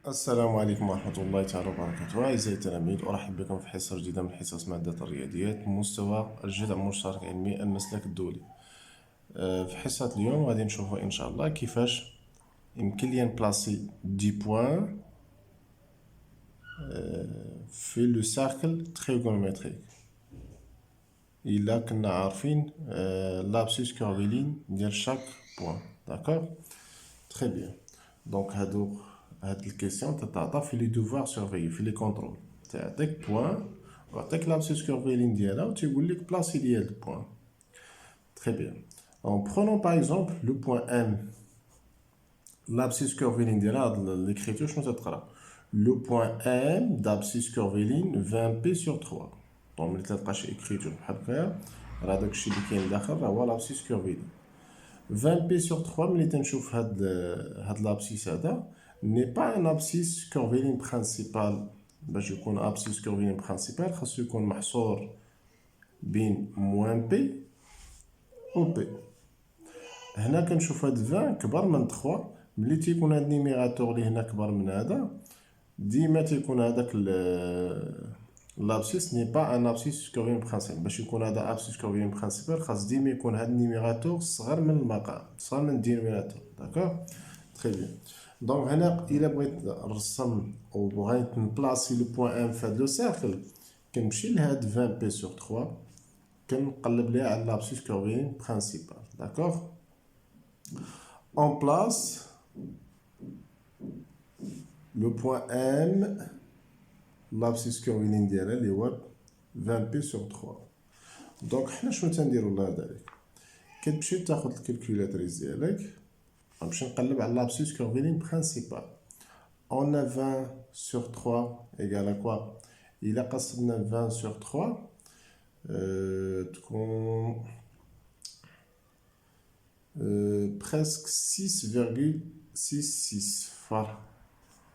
السلام عليكم ورحمة الله تعالى وبركاته. أعزائي التلاميذ، أرحب بكم في حصة جديدة من حصص مادة الرياضيات مستوى الجذع المشترك علمي المسلك الدولي. في حصة اليوم غادي نشوفوا إن شاء الله كيفاش يمكن لي نبلاصي دي بوان في لو سيركل تريغونومتريك إلا كنا عارفين لابسيس كورفيلين ديال شاك بوان. داكوغ تري بيان. دونك هاد الكيسيون تتعطى في لي دوفوار سورفيي في لي كونترول، تعطيك بوان ويعطيك لابسيس كورفيلين ديالها وتيقول لك بلاصي ديال البوان. تري بيان. En prenons par exemple le point M, l'abscisse curviligne ديالها l'écriture شنو تتقرا؟ Le point M d'abscisse curviligne 20p sur 3. دونك ملي تلقى شي écriture بحال هكايا راه داكشي اللي كاين داخل راه هو l'abscisse curviligne. 20p sur 3 ملي تنشوف هاد l'abscisse هذا n'est pas un abscisse curviligne principal. باش يكون abscisse curviligne principal خاصو يكون محصور بين موان بي و بي. هنا كنشوف هاد 20 كبر من 3. ملي تيكون هاد النيميراتور اللي هنا كبر من هذا ديما تيكون هذاك l'abscisse n'est pas un abscisse curviligne principal. باش يكون هذا abscisse curviligne principal خاص ديما يكون هاد النيميراتور صغر من المقام، صغر من الدينوميناتور. داكوغ تري بيان. دونك هنا الا بغيت نرسم او بغيت نبلاصي لو بوين ام في هاد لو سيركل كنمشي لهاد 20 بي سور 3 كنقلب ليها على l'abscisse curviligne principal. داكوغ on place le point M, l'abscisse curviligne ديالها اللي هو 20p sur 3. دونك حنا شنو تنديرو لهاد دالك؟ كتمشي تاخد الكالكولاتريس ديالك غنمشي نقلب على l'abscisse curviligne principal. On a 20 sur 3 égale à quoi؟ إلا قسمنا 20 sur 3 تكون presque 6,66 فرق.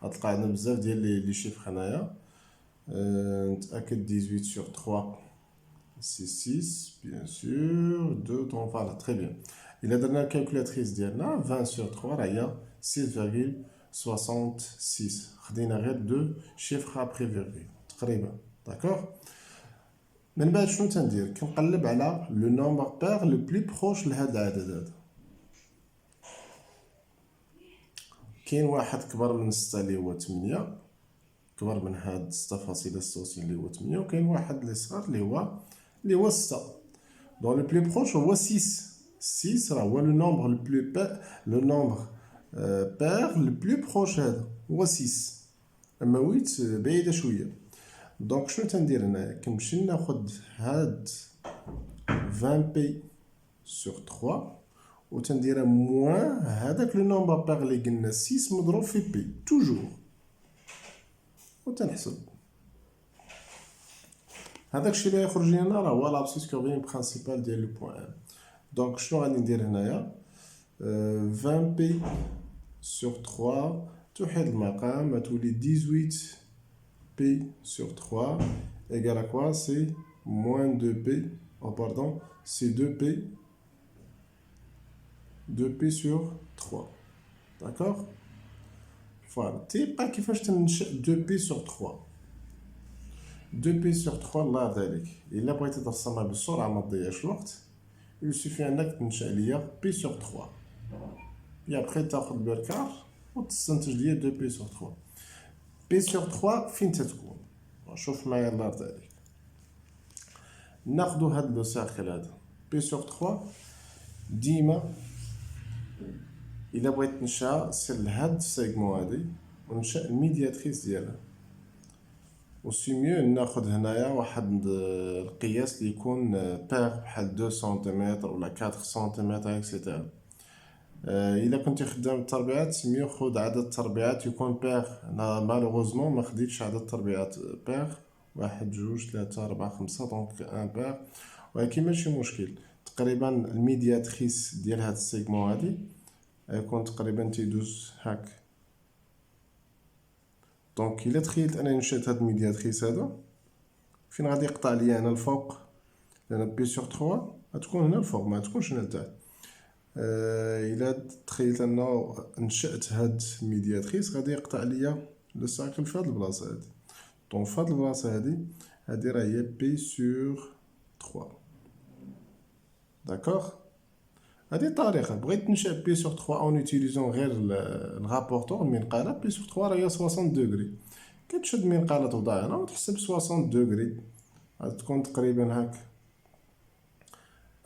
غتلقى عندنا بزاف ديال لي شيفر هنايا. نتأكد 18 sur 3 c'est 6 bien sûr 2 donc voilà très bien. إلا درنا الكالكولاتريس ديالنا 20 sur 3 راه هي 6,66. خدينا غير 2 شيفر ابري فيرغول تقريبا. داكوغ من بعد شنو تندير؟ كنقلب على لو نومبر بير لو بلو بروش لهاد العدد هذا. كاين واحد كبر من 6 اللي هو 8 كبر من هاد 6.66 اللي هو 8 وكاين واحد اللي صغر اللي هو 6. دون لو بلو بروش هو 6 راه هو لو نومبر لو بلو لو نومبر بير لو بلو بروش هذا هو 6 اما 8 بعيده شويه. دونك شنو تندير هنايا؟ كنمشي ناخد هاد 20 بي سور 3 و تنديرها موان هذاك لو نومبر بير اللي قلنا 6 مضروب في بي توجور و تنحسب. هذاك الشيء اللي يخرج لنا راه هو لابسيس كورفيلين برينسيبال ديال لو بوين ام. دونك شنو غادي ندير هنايا؟ 20 بي سور 3 توحيد المقام غتولي 18 P sur 3 égale à quoi? C'est moins 2P, oh pardon, c'est 2P sur 3. D'accord? Voilà. Tu pas qu'il faut que 2P sur 3. 2P sur 3 الله ذلك. إلا بغيتي ترسمها بسرعة ما تضيعش الوقت il suffit أنك تنشأ ليا P sur 3. Et après تاخد بالكار وتستنتج ليا 2P sur 3. P sur 3 فين تتكون؟ شوف معايا الله يرضي عليك. ناخدو هاد لو سيركل هذا P sur 3 ديما إلا بغيت ننشا سير لهاد السيغمون هادي وننشا الميدياتريس ديالها. و سي ميو ناخد هنايا واحد القياس اللي يكون بير بحال 2 سنتيمتر ولا 4 سنتيمتر اكسيتيرا. إلا كنتي خدام التربيعات سميو خود عدد التربيعات يكون بير. أنا مالوغوزمون ما خديتش عدد التربيعات بير 1 2 3 4 5 دونك ان بير ولكن ماشي مشكل. تقريبا الميدياتريس ديال هاد السيغمون هادي يكون تقريبا تيدوز هاك. دونك إلا تخيلت أنا نشأت هاد الميدياتريس هذا فين غادي يقطع ليا هنا الفوق لأن بي سور 3 غتكون هنا الفوق ما تكونش هنا لتحت. إلا تخيلت أنه نشأت هاد الميدياتريس غادي يقطع ليا لو سيركل في هاد البلاصة هادي. دونك في هاد البلاصة هادي راه هي بي سور 3. داكوغ. هادي الطريقة بغيت ننشأ بي سور 3 اون اوتيليزون غير الرابورتور المنقالة. بي سور 3 راه هي 60 دوغري. كتشد المنقالة توضع هنا وتحسب 60 دوغري، غتكون تقريبا هاك،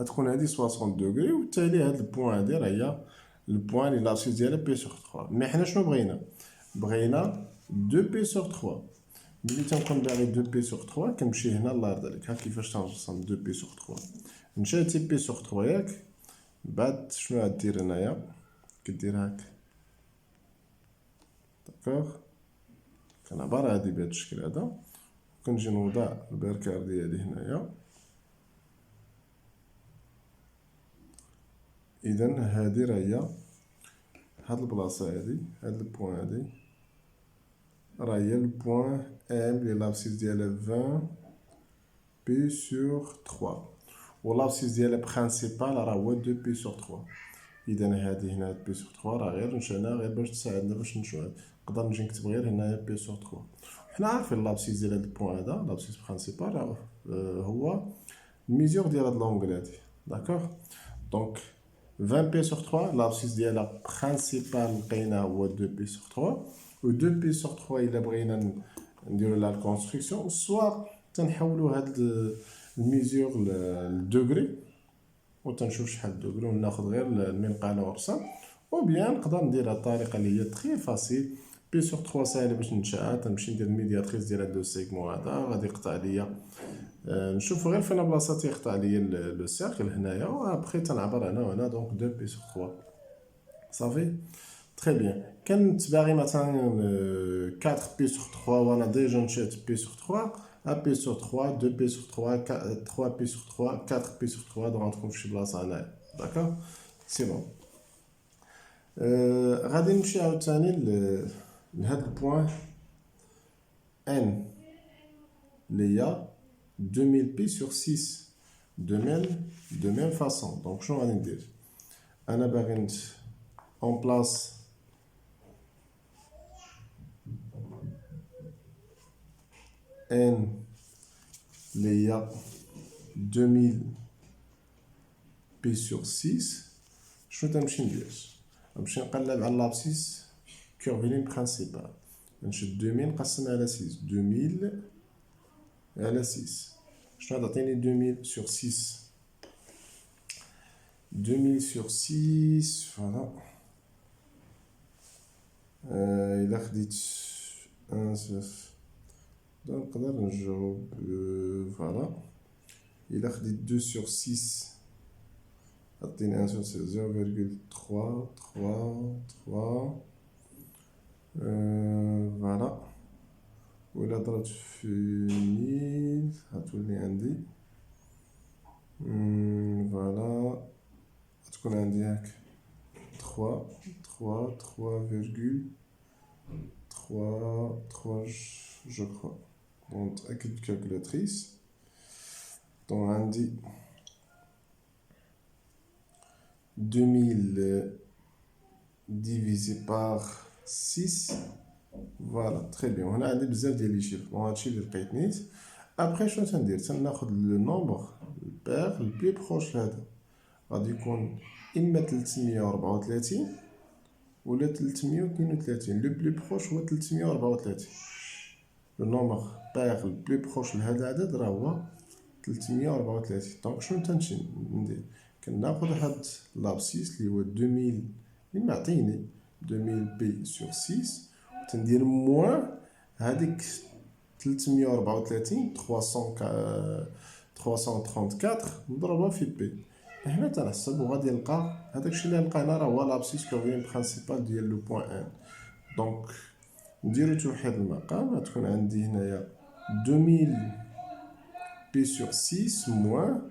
غتكون هادي 60 دوغري. وبالتالي هاد البوان هادي راه هي البوان اللي لابسيس ديالها بي سور 3. مي حنا شنو بغينا 2 بي سور 3. ملي تنكون باغي 2 بي سور 3 كنمشي هنا الله يرضي عليك. ها كيفاش تنرسم 2 بي سور 3. نشاتي بي سور 3 ياك، بعد شنو غدير هنايا؟ كدير هاك. داكوغ. كنعبر هادي بهاد الشكل هذا، كنجي نوضع البركار ديالي هنايا. اذا هادي راه هي هاد البلاصه هادي، هاد البوان هادي راه هي البوان ام اللي لابسيس ديالها 20 بي سور 3، و لابسيس ديالها برينسيبال راه هو 2 بي سور 3. اذا هادي هنا بي سور 3 راه غير نشأنا غير باش تساعدنا باش نشوف. نقدر نجي نكتب غير هنايا بي سور 3. حنا عارفين لابسيس ديال هاد البوان هذا، لابسيس برينسيبال راه هو الميزور ديال هاد لونغل هادي. داكوغ. دونك 20 بي سور 3 لابسيس ديالها برينسيبال لقينا هو 2 بي سور 3، و 2 بي سور 3 الا بغينا نديرو لا الكونستركسيون سوا تنحولو هاد الميزور لدوغري و تنشوف شحال دوغري وناخد غير المنقاله ونرسم، او بيان نقدر ندير هاد الطريقه اللي هي تري فاسيل. بي سور 3 ساهله باش ننشاها. تنمشي ندير الميدياتريس ديال هاد لو سيغمون هذا، غادي يقطع ليا نشوف غير فين بلاصه تيقطع ليا لو سيركل هنايا، و ابخي تنعبر هنا وهنا. دونك 2 بي سور 3 صافي. تري بيان. كانت باغي مثلا 4 بي سور 3 وانا ديجا نشات بي سور 3، 1 بي سور 3، 2 بي سور 3، 3 بي سور 3، 4 بي سور 3. دونك غتكون فشي بلاصه هنايا. داكوغ. سي بون. غادي نمشي عاوتاني لهاد البوان ان اللي هي 2000 بي سور 6 دو ميم فاصون. دونك شنو غادي ندير؟ انا باغي اون بلاص ان اللي هي 2000 بي سور 6. شنو تنمشي ندير؟ نمشي نقلب على لابسيس كورفيلين برينسيبال. نشد 2000 نقسم على 6، 2000 على 6. شنو غتعطيني 2000 سور 6؟ 2000 سور 6 فوالا. إلا خديت 1 صفر نقدر نجاوب فوالا. إلا خديت 2 سور 6 غتعطيني 1 سور 6 0.333 فوالا. و إلا ضربت في 1000 غتولي عندي فوالا، غتكون عندي هاك 3 جو كخوا. دونك نتأكد بالكالكولاتريس. دونك عندي 2000 divisé par 6. فوالا تري بيان. هنا عندي بزاف ديال لي شيفر. دونك هادشي اللي لقيت نيت. ابخي شنو تندير؟ تناخد لو نومبر البير البلي بروش لهذا، غادي يكون اما 334 ولا 332. لو بلي بروش هو 334. لو نومبر بير البلي بروش لهذا العدد راه هو 334. دونك شنو تنمشي ندير؟ كناخد هاد لابسيس اللي هو 2000 اللي معطيني 2000 بي سور 6، تندير موان هاديك 334 334 نضربها في بي. هنا تنحسب وغادي نلقى هداك الشيء اللي لقينا راه هو لابسيس كورفيلين برينسيبال ديال لو بوان ان. دونك نديرو توحيد المقام. غتكون عندي هنايا 2000 بي سور 6 موان،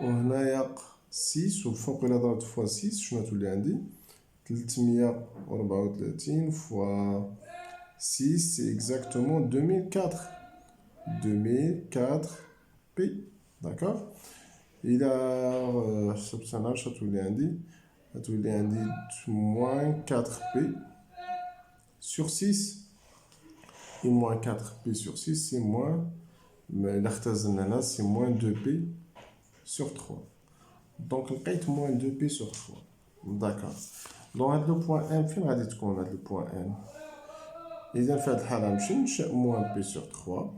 وهنايا 6 وفوق إلا ضربت فوا 6 شنو تولي عندي؟ 334 فوا 6 سي اكزاكتومون 2004 بي. داكوغ. إلا حسبت أنا واش غتولي عندي؟ غتولي عندي موان 4 بي سور 6. et moins 4p sur 6, c'est moins, c'est moins 2p sur 3. Donc, on a moins 2p sur 3. D'accord. Donc, le point M, fin غادي تكون le point M. إذا في هذه الحالة نمشي ننشأ moins p sur 3.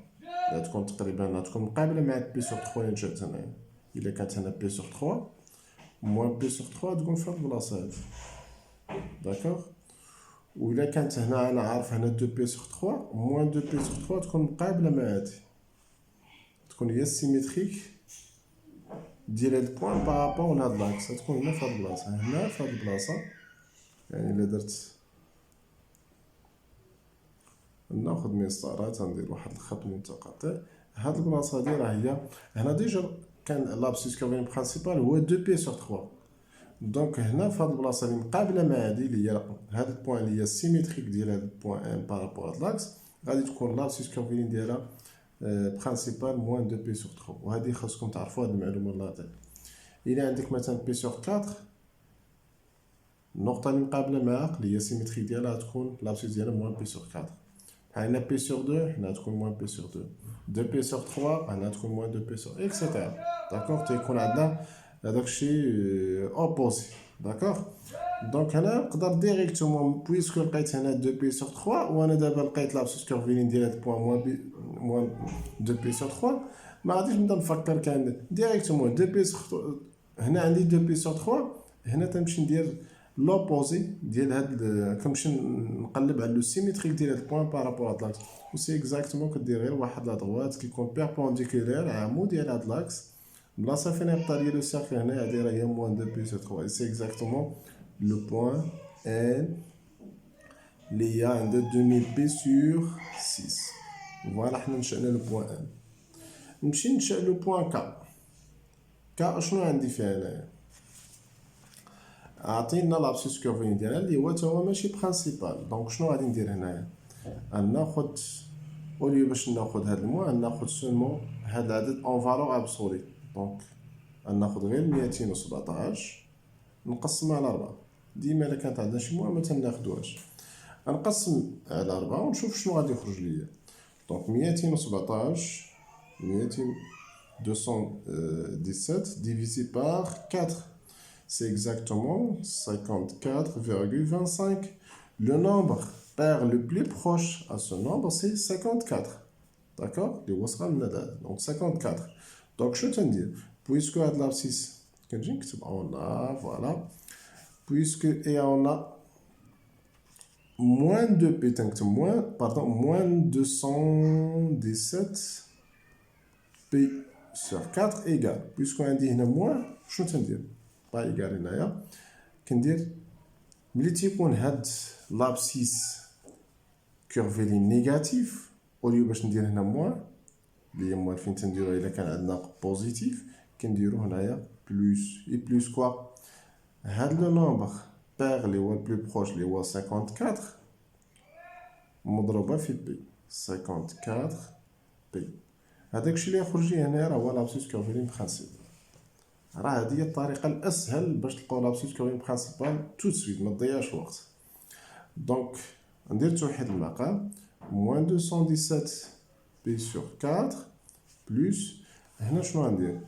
تكون تقريبا تكون مقابلة مع p sur 3 اللي نشأت هنايا. إلا كانت هنا p sur 3 moins p sur 3 تكون في هاد البلاصة هادي. داكوغ. وإلا كانت هنا أنا عارف هنا 2p sur 3 moins 2p sur 3 تكون مقابلة مع هادي. تكون هي السيميتريك ديال هاد البوان بارابور لهاد لاكس. تكون هنا في هاد البلاصة هنا في هاد البلاصة. يعني إلا درت ناخد مسطرات ندير واحد الخط متقاطع. هاد البلاصة هادي راه هي هنا ديجا كان لابسيس كورفيلين برينسيبال هو 2p sur 3. دونك هنا في هاد البلاصة اللي مقابلة مع هادي اللي هي هاد البوان اللي هي السيميتريك ديال هاد البوان ام بارابور هاد لاكس غادي تكون لابسيس كورفيلين ديالها برينسيبال موان 2p sur 3. وهادي خاصكم تعرفوا هاد المعلومة اللاطية. إلا عندك مثلا p sur 4 النقطة اللي مقابلة معها اللي هي سيميتريك ديالها تكون لابسيس ديالها موان p sur 4. هنا p sur 2 هنا تكون موان p sur 2. 2p sur 3 هنا تكون موان 2p sur اكسيتيرا. داكوغ. تيكون عندنا هذاك الشيء اوبوزي. داكوغ. دونك هنا نقدر ديريكتومون بويسكو لقيت هنا 2p sur 3 وانا دابا لقيت لابسيس كورفيلين ديال هاد البوان موان 2p sur 3 ما غاديش نبدا نفكر كان ديريكتومون 2p sur هنا عندي 2p sur 3 هنا تنمشي ندير لوبوزي ديال هاد كنمشي نقلب على لو سيميتريك ديال هاد البوان بارابور هاد لاكس. و سي اكزاكتومون كدير غير واحد لا دغوات كيكون بيربونديكولير عمود ديال هاد لاكس. البلاصه فين يبقى ليا لو سيركل هنا هادي راه هي موان 2p sur 3. سي اكزاكتومون لو بوان ان اللي هي عندها 2000p sur 6. فوالا حنا نشأنا لو بوان ان. نمشي نشأ لو بوان كا شنو عندي فيها هنايا؟ عطينا لابسيس كورفيلين ديالها اللي هو تا هو ماشي برينسيبال. دونك شنو غادي ندير هنايا؟ غناخد اوليو باش ناخد هاد الموان ناخد سولمون هاد العدد اون فالور ابسولي. دونك غناخد غير 217 نقسم على 4. ديما الا كانت عندنا شي موان ما تناخدوهاش. غنقسم على 4 ونشوف شنو غادي يخرج ليا. دونك 217 217 divisé par 4. C'est exactement 54,25. Le nombre pair le plus proche à ce nombre, c'est 54. D'accord? Donc 54. Donc je te dis, puisque à de l'abscisse, on a, voilà. Puisque, et on a moins de p, moins 217 p sur 4 égale. Puisqu'on dit moins, je te dis. با إيكال هنايا كندير ملي تيكون هاد لابسيس كورفيلين نيجاتيف أوليو باش ندير هنا موان اللي هي موان فين تنديرو إلا كان عندنا بوزيتيف كنديرو هنايا بلوس. إي بلوس كوا هاد لو نومبر بير اللي هو البلو بروش اللي هو 54 مضروبة في بي 54 بي. هداك الشي اللي يخرج لي هنايا راه هو لابسيس كورفيلين برينسيبال. راه هادي هي الطريقه الاسهل باش تلقاو لابسيس كورفيلين برينسيبال تو سويت ما تضيعش وقت. دونك ندير توحيد المقام موان 217 بي سور 4 بلوس هنا شنو غندير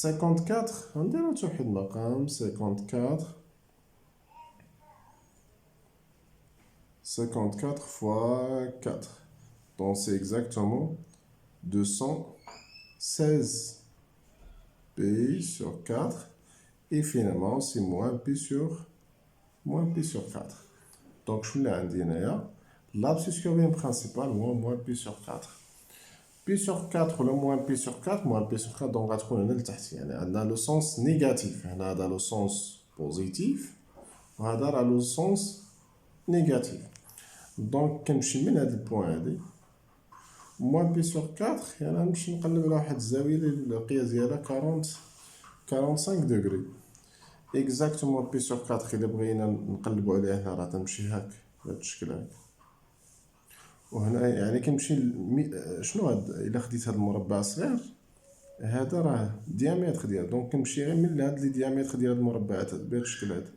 54 غنديرو توحيد المقام 54 fois 4. Donc c'est exactement 216 p sur 4 et finalement c'est moins p sur 4. Donc je l'ai dit là, l'abscisse curvaire principale moins p sur 4. P sur 4 le moins p sur 4 moins p sur 4 donc on a dans le sens négatif, on a dans le sens positif, on a dans le sens négatif. Donc quand je mets le point moins p sur 4 يعني نمشي نقلب على واحد الزاويه اللي القياس ديالها 45 degrés. Exactement p sur 4 إلا بغينا نقلبو عليه هنا راه تمشي هاك بهاد الشكل هاك. وهنا يعني كنمشي شنو هاد إلا خديت هاد المربع الصغير هذا راه الديامتر ديالو دونك كنمشي غير من هاد لي ديامتر ديال هاد المربعات بهاد الشكل هذا.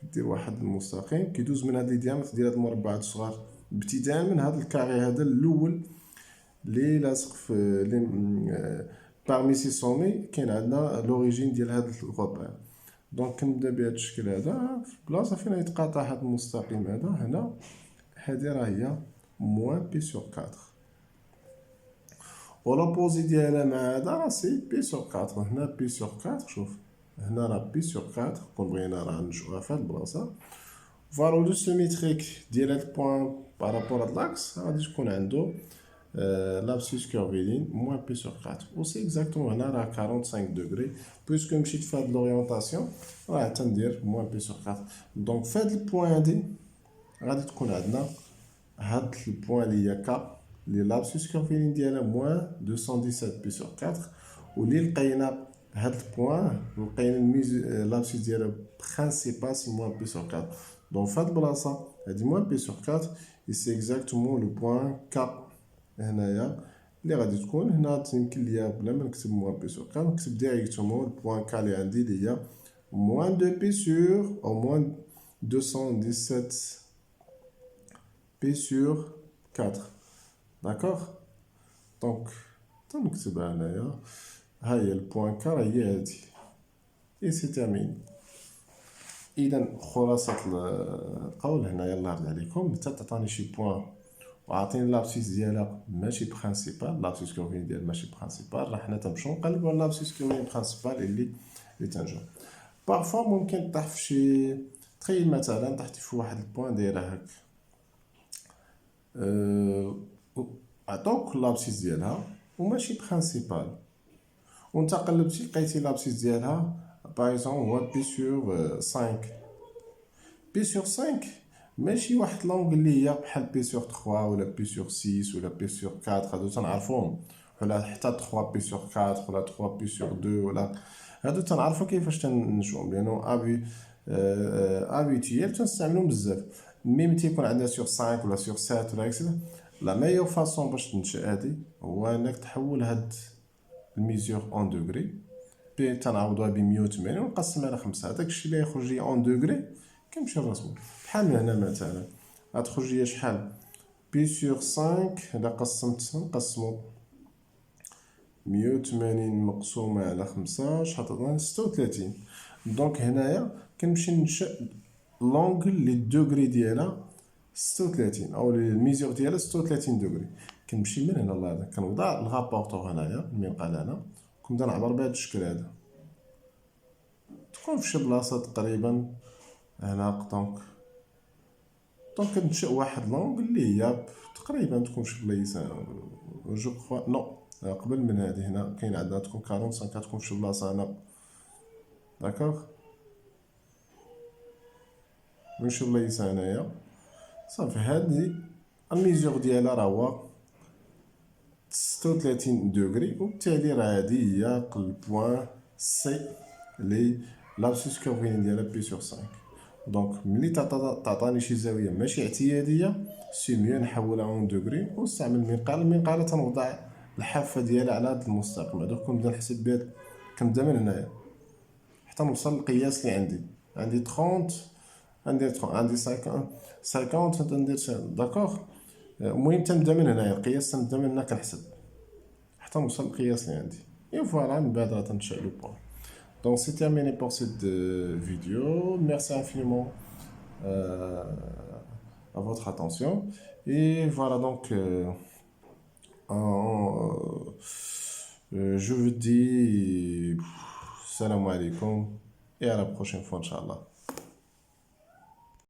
كدير واحد المستقيم كيدوز من هاد لي ديامتر ديال هاد المربعات الصغار ابتداء من هذا الكاري هذا الاول اللي لاصق في بارمي سي سومي كاين عندنا لوريجين ديال هذا الربع. دونك كنبدا بهذا الشكل هذا في بلاصه فين يتقاطع هذا المستقيم هذا هنا. هذه راه هي موان بي سور 4 ولابوزي ديالها مع هذا راه سي بي سور 4. هنا بي سور 4 شوف هنا راه بي سور 4 كون بغينا راه نجوها في هاد البلاصه. فالو لو سيميتريك ديال هاد البوان بارابور هاد لاكس غادي تكون عنده l'abscisse curviligne moins P sur 4. Aussi exactement, on a 45 degrés. Puisque je vais faire de l'orientation, on va attendre moins P sur 4. Donc, faites le point D. Regardez ce qu'on a là. Le point il y a K. L'abscisse curviligne est moins 217 P sur 4. Ou l'île Kayna, le point, l'abscisse principale, c'est moins P sur 4. Donc, faites ça. Elle dit moins P sur 4. Et c'est exactement le point K. هنايا اللي غادي تكون هنا يمكن ليا بلا ما نكتب موان بي سور 4 نكتب ديريكتومون البوان كا اللي عندي اللي هي موان 2 بي سور او موان 217 بي سور 4. داكوغ دونك تنكتبها هنايا. ها هي البوان كا راه هي هادي اي سي تيرمين. اذا خلاصه القول هنايا الله يرضي عليكم حتى تعطاني شي بوان وعطيني لابسيس ديالها ماشي برينسيبال لابسيس كورفين ديال ماشي برينسيبال راه حنا تنمشيو نقلبو على لابسيس كورفين برينسيبال اللي تنجو. بارفوا ممكن طيح في شي تخيل مثلا طحتي في واحد البوان دايره هاك عطوك لابسيس ديالها وماشي برينسيبال وانت قلبتي لقيتي لابسيس ديالها باغ اكزومبل هو بي سور 5 بي سور 5 ماشي واحد لونغ اللي هي بحال بي سور 3 ولا بي سور 6 ولا بي سور 4 هادو تنعرفوهم ولا حتى 3 بي سور 4 ولا 3 بي سور 2 ولا هادو تنعرفو كيفاش تنجوهم لانه ابيتيال تنستعملوهم بزاف. مي ملي تيكون عندنا سور 5 ولا سور 7 ولا هكذا لا ميور فاصون باش تنشا هادي هو انك تحول هاد الميزور اون دوغري بي تنعوضوها ب 180 ونقسمها على 5. هذاك الشيء اللي يخرج لي اون دوغري كنمشي نرسمو بحال من هنا مثلا غتخرج لي شحال بي سور 5 الا قسمت نقسمو 180 مقسومة على 5 شحال تعطينا 36. دونك هنايا كنمشي ننشأ لونغل لي دوغري ديالها 36 او الميزور ديالها 36 دوغري. كنمشي من هنا لهنا كنوضع الغابورتور هنايا المنقال هنا كنبدا نعبر بهذا الشكل هذا تكون في شي بلاصه تقريبا هنا. دونك كنشأ واحد لونغ اللي هي تقريبا تكون شي بلايصه جو كخوا نو قبل من هذه هنا كاين عندنا تكون 45 كتكون في شي بلاصه هنا. داكوغ من شي بلايصه هنايا صافي. هادي الميزور ديالها راه هو 36 دوغري وبالتالي راه هادي هي البوان سي لي لابسيس كورفين ديالها بي سور 5. دونك ملي تعطاني شي زاويه ماشي اعتياديه سي ميو نحولها اون دوغري ونستعمل المنقاله تنوضع الحافه ديالها على هذا المستقيم هذا كنبدا نحسب بها كنبدا من هنايا حتى نوصل للقياس اللي عندي 30 عندي 50 تندير داكوغ. المهم تنبدا من هنايا القياس تنبدا من هنا كنحسب حتى نوصل للقياس اللي عندي اي فوالا من بعد راه تنشأ لو بوان. Donc c'est terminé pour cette vidéo. Merci infiniment à votre attention. Et voilà donc je vous dis salam alaikum et à la prochaine fois Inch'Allah.